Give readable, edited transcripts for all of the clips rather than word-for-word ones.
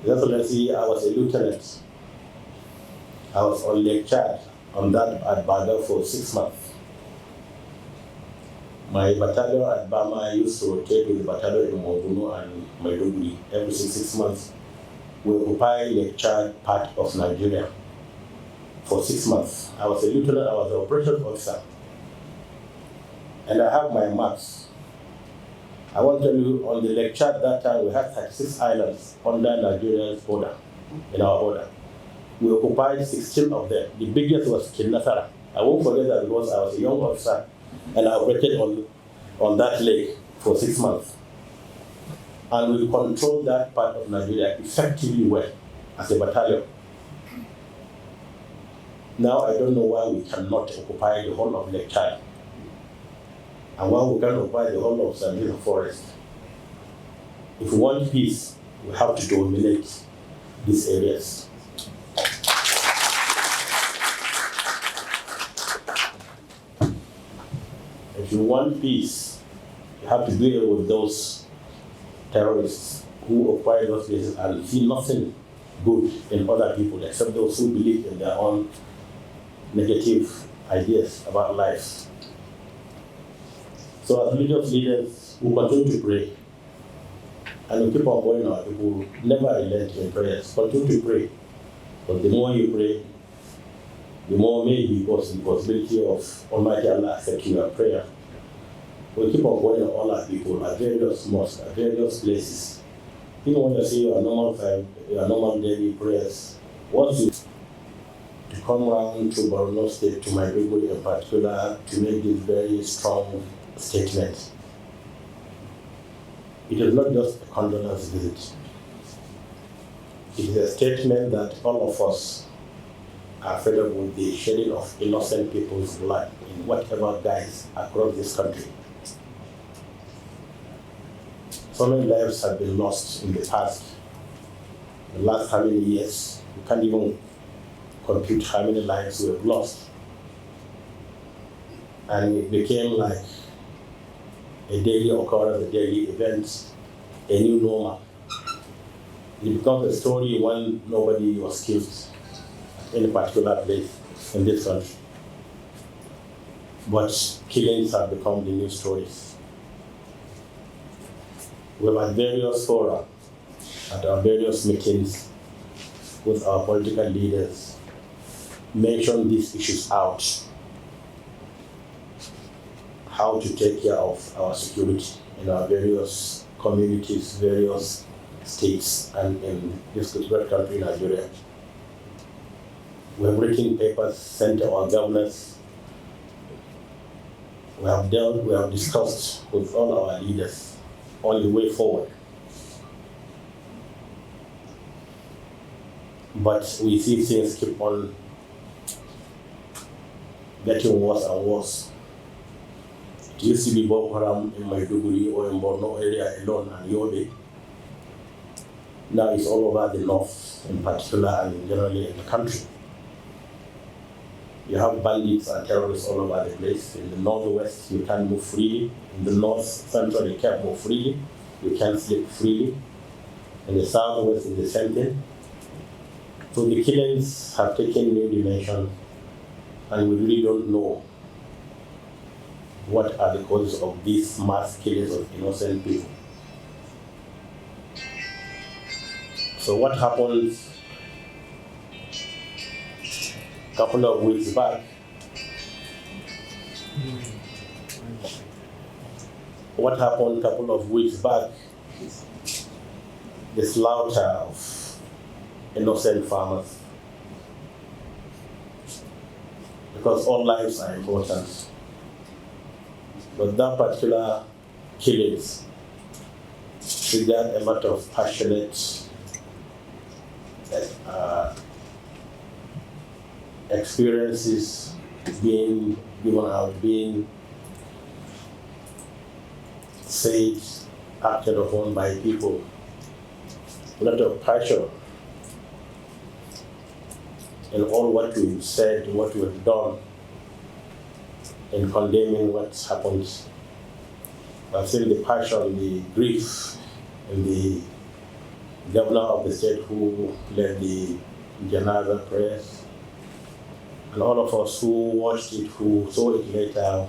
His Excellency, I was a lieutenant. I was on Lake Chad on that at Baga for 6 months. My battalion at Bama used to rotate with the battalion in Mobuno and Maiduguri every 6 months. We occupied Lake Chad, part of Nigeria, for 6 months. I was a lieutenant, I was an operations officer. And I have my maps. I want to tell you, on the Lake Chad that time, we had 36 islands under Nigeria's border, in our border. We occupied 16 of them. The biggest was Kinnasara. I won't forget that because I was a young officer and I operated on that lake for 6 months. And we controlled that part of Nigeria effectively well as a battalion. Now I don't know why we cannot occupy the whole of Lake Chad. And why we can't occupy the whole of Sambisa Forest. If we want peace, we have to dominate these areas. If you want peace, you have to deal with those terrorists who occupy those places and see nothing good in other people except those who believe in their own negative ideas about life. So as religious leaders, we continue to pray. And we keep on going our people, never relent in prayers. Continue to pray. But the more you pray, the more maybe the possibility of Almighty Allah accepting your prayer. We keep on going all our people at various mosques, at various places. Even when you say your normal daily prayers, once you to come around to Borno State, to Maiduguri in particular, to make this very strong statement. It is not just a condolence visit. It is a statement that all of us are fed up with the shedding of innocent people's blood in whatever guise across this country. So many lives have been lost in the past. The last how many years, we can't even compute how many lives we have lost. And it became like a daily occurrence, a daily event, a new normal. It becomes a story when nobody was killed in a particular place in this country. But killings have become the new stories. We have had various fora, at our various meetings with our political leaders, mentioned these issues out. How to take care of our security in our various communities, various states, and in this great country, Nigeria. We have written papers, sent to our governors. We have discussed with all our leaders on the way forward. But we see things keep on getting worse and worse. It used to be Boko Haram in Maiduguri or in Borno area alone and Yobe. Now it's all over the north in particular and generally in the country. You have bandits and terrorists all over the place. In the northwest, you can't move freely. In the north central, you can't move freely. You can't sleep freely. In the southwest, it's the same thing. So the killings have taken new dimension, and we really don't know what are the causes of these mass killings of innocent people. So what happened a couple of weeks back? What happened a couple of weeks back? The slaughter of innocent farmers. Because all lives are important. But that particular killings triggered a lot of passionate experiences being given out, being said, acted upon by people. A lot of pressure in all what we've said, what we've done, in condemning what's happened. I feel the passion, the grief, and the governor of the state who led the Janaza prayers, and all of us who watched it, who saw it later,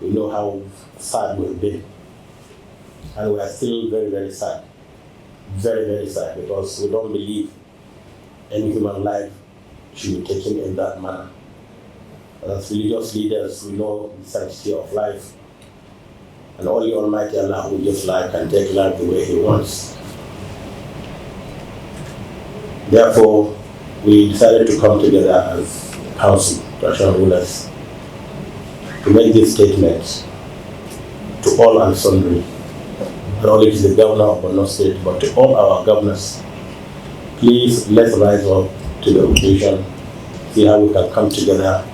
we know how sad we've been. And we are still very, very sad. Very, very sad, because we don't believe any human life should be taken in that manner. And as religious leaders, we know the sanctity of life. And only Almighty Allah who gives life can take life the way He wants. Therefore, we decided to come together as council, traditional rulers, to make this statement to all and sundry, not only to the governor of Borno State, but to all our governors. Please, let's rise up to the occasion, see how we can come together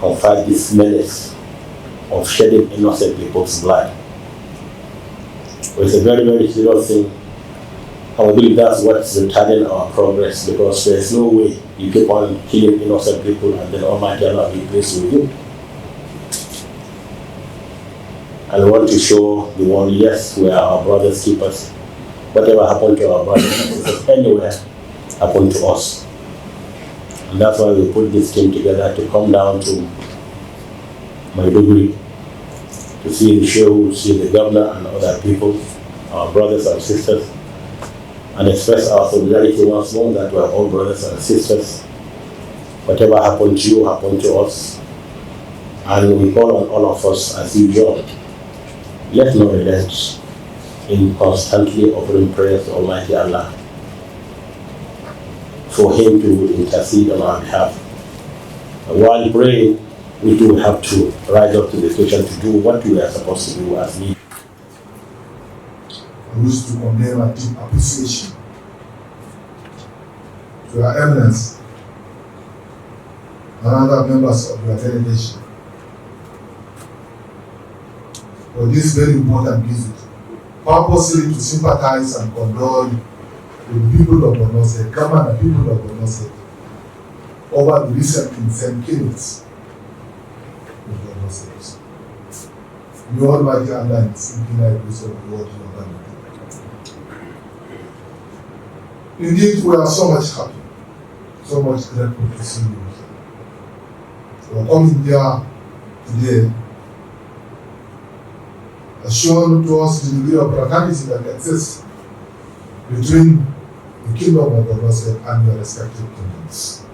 and fight this menace of shedding innocent people's blood. It's a very, very serious thing. And we believe that's what's retarding our progress, because there's no way you keep on killing innocent people and then Almighty Allah will be pleased with you. And we want to show the world, yes, we are our brother's keepers. Whatever happened to our brothers and sisters anywhere happened to us. And that's why we put this team together to come down to Maiduguri to see the show, see the governor and other people, our brothers and sisters, and express our solidarity once more that we are all brothers and sisters. Whatever happened to you happened to us. And we call on all of us as usual. Let not relent in constantly offering prayers to Almighty Allah for Him to intercede on our behalf. And while praying, we do have to rise up to the occasion to do what we are supposed to do as leaders. I wish to convey my deep appreciation to Your Eminence and other members of your delegation for this very important visit, purposely to sympathize and condole with the people of Borno State, government and people of Borno State, over the recent insane killings in Borno State. May Almighty Allah in His infinite wisdom reward you on that. Indeed, we are so much happy, so much grateful to see you here. We are coming here today has shown to us the degree of fraternity that exists between the kingdom of Borno State and your respective kingdoms.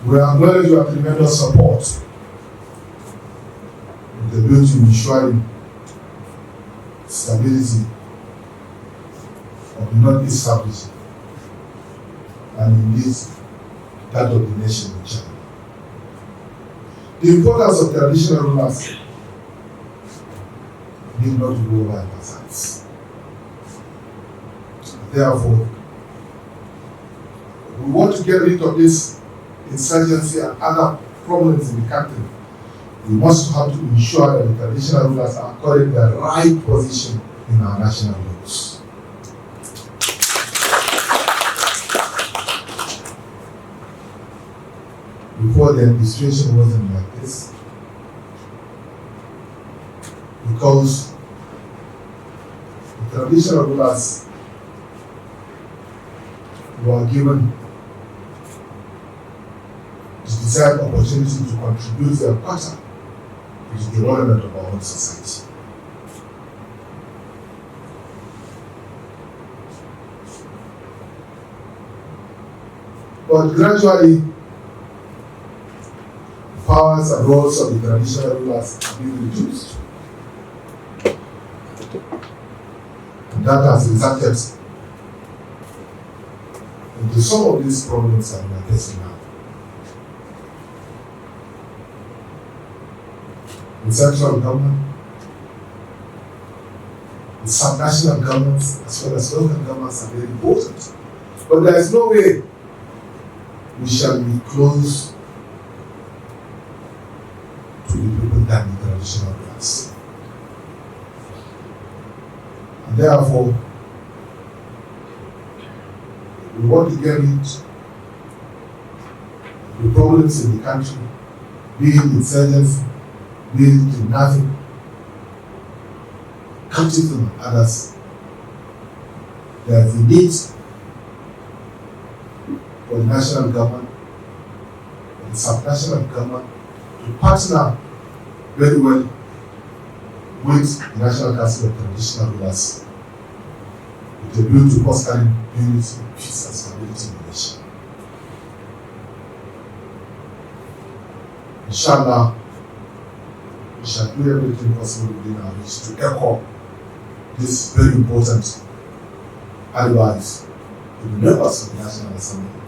We acknowledge your tremendous support with the view to ensuring stability of the Northeast Southeast and indeed that of the nation in general. The importance of traditional rulers need not to go by facades. Therefore, we want to get rid of this insurgency and other problems in the country. We must have to ensure that the traditional rulers are accorded the right position in our national laws. Before then, the situation wasn't like this, because the traditional rulers were given the desired opportunity to contribute their quota to the development of our own society. But gradually, powers and roles of the traditional rulers have been reduced. And that has resulted into some of these problems that we are facing now. The central government, the subnational governments, as well as local governments are very important. But there is no way we shall be close to the people than the traditional rulers. And therefore, we want to get rid of the problems in the country, be it insurgency, be it kidnapping, captive and others, there is a need for the national government and the sub-national government to partner very well with the National Council of Traditional Rulers with a view to fostering unity, peace, and stability in the nation. Inshallah, we shall do everything possible within our reach to echo this very important advice to the members of the National Assembly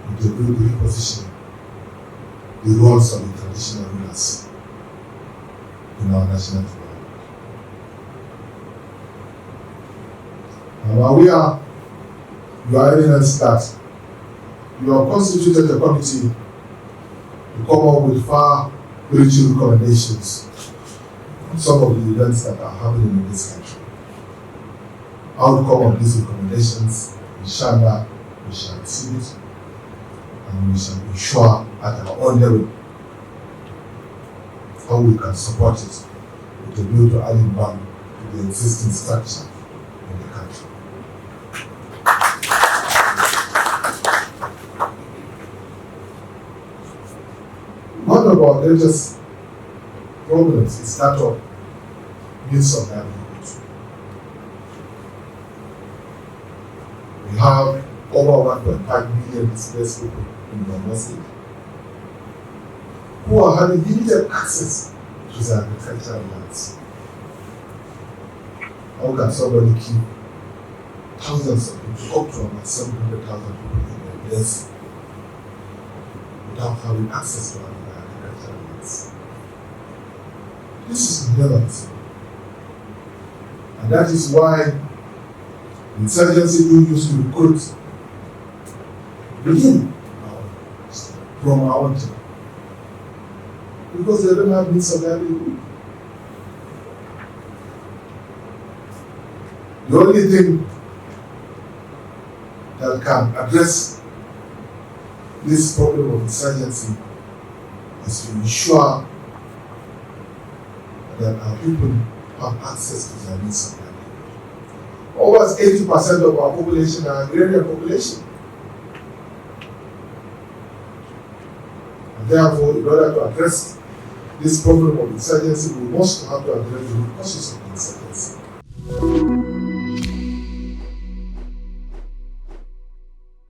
with a view to reposition the roles of the traditional rulers in our national development. Now, you are evidence that you have constituted a committee to come up with far-reaching recommendations on some of the events that are happening in this country. Outcome of these recommendations, inshallah, we shall receive it and we shall ensure at our own level how we can support it with a view to adding value to the existing structure in the country. One of our greatest problems is that of means of livelihood. We have over 1.5 million displaced people in the state who are having limited access to their agricultural lands. How can somebody keep thousands of people, up to about 700,000 people in their place without having access to their agricultural lands? This is never seen. And that is why insurgency do used to recruit within from our own team, because they don't have means of livelihood. The only thing that can address this problem of insurgency is to ensure that our people have access to their means of livelihood. Almost 80% of our population are agrarian population. And therefore, in order to address this problem of insurgency, we must have to address the root causes of the insurgency.